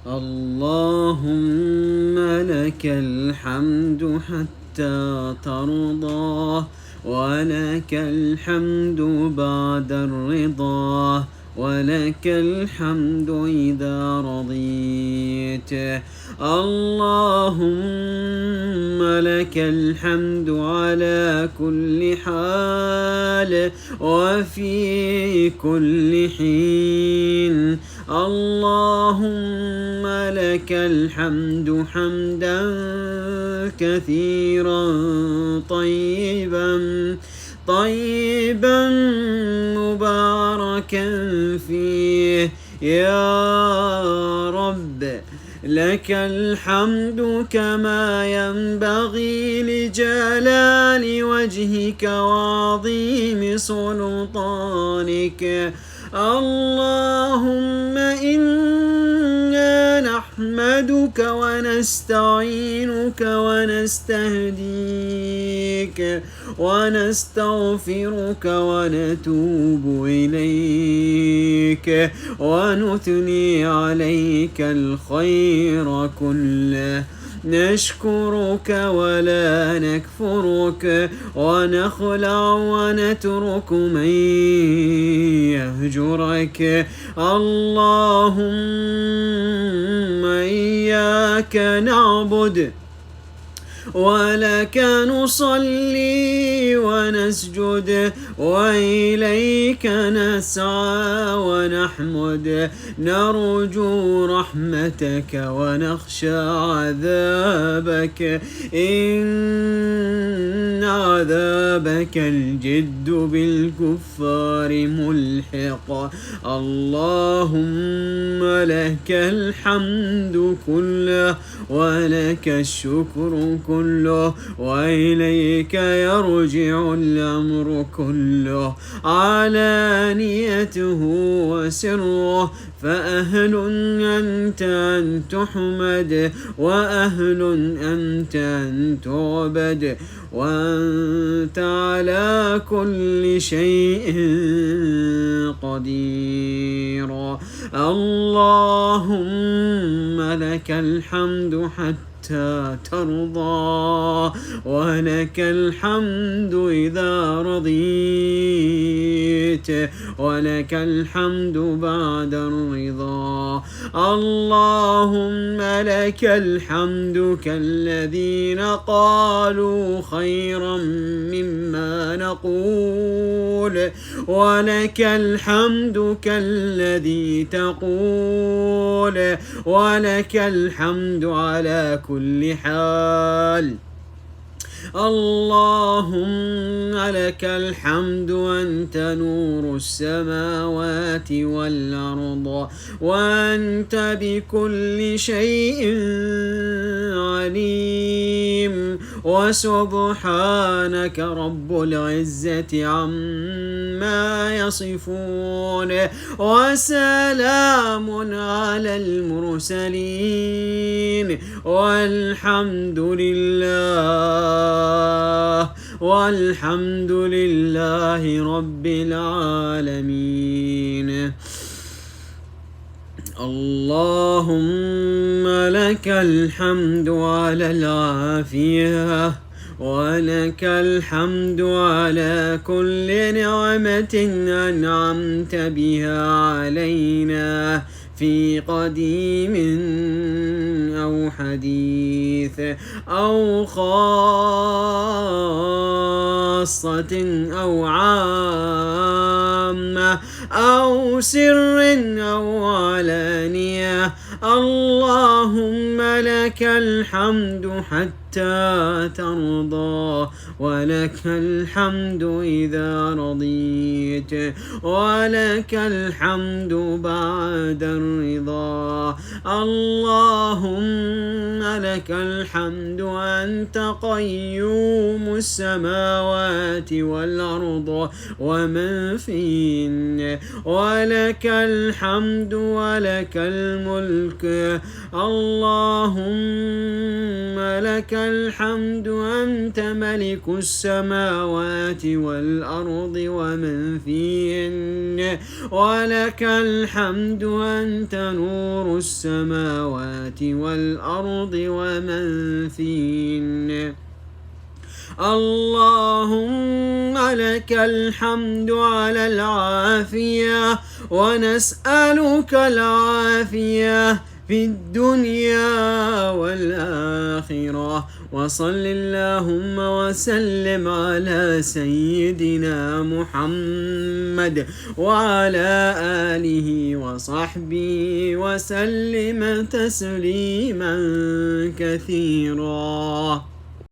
اللهم لك الحمد حتى ترضى، ولك الحمد بعد الرضا، ولك الحمد إذا رضيت. اللهم لك الحمد على كل حال وفي كل حين. اللهم لك الحمد حمدا كثيرا طيبا مباركا فيه يا رب. لك الحمد كما ينبغي لجلال وجهك وعظيم سلطانك. اللهم إنا نحمدك ونستعينك ونستهديك ونستغفرك ونتوب إليك ونثني عليك الخير كله. نشكرك ولا نكفرك، ونخلع ونترك من يهجرك. اللهم إياك نعبد ولك نصلي ونسجد، وإليك نسعى ونحمد. نرجو رحمتك ونخشى عذابك، إن عذابك الجد بالكفار ملحق. اللهم لك الحمد كله ولك الشكر كله، وإليك يرجع الأمر كله، علانيته وسره. فأهل أنت أن تحمد، وأهل أنت أن تعبد، وأنت على كل شيء قدير. اللهم لك الحمد حتى ترضى، ولك الحمد إذا رضيت، ولك الحمد بعد الرضا. اللهم لك الحمد كالذين قالوا خيرا مما نقول، ولك الحمد كالذي تقول، ولك الحمد على كل حال. اللهم لك الحمد أنت نور السماوات والأرض، وأنت بكل شيء عليم. وسبحانك رب العزة عما يصفون، وسلام على المرسلين، والحمد لله رب العالمين. اللهم لك الحمد على العافية، ولك الحمد على كل نعمة أنعمت بها علينا في قديم أو حديث أو خاصة أو عامة أو سر أو علانية. اللهم لك الحمد حتى ترضى، ولك الحمد إذا رضيت، ولك الحمد بعد الرضا. اللهم لك الحمد أنت قيوم السماوات والأرض ومن فيهن، ولك الحمد ولك الملك. اللهم لك الحمد أنت ملك السماوات والأرض ومن فيهن ولك الحمد أنت نور السماوات والأرض ومن فيهن اللهم لك الحمد على العافية ونسألك العافية في الدنيا والآخرة وصل اللهم وسلم على سيدنا محمد وعلى آله وصحبه وسلم تسليما كثيرا.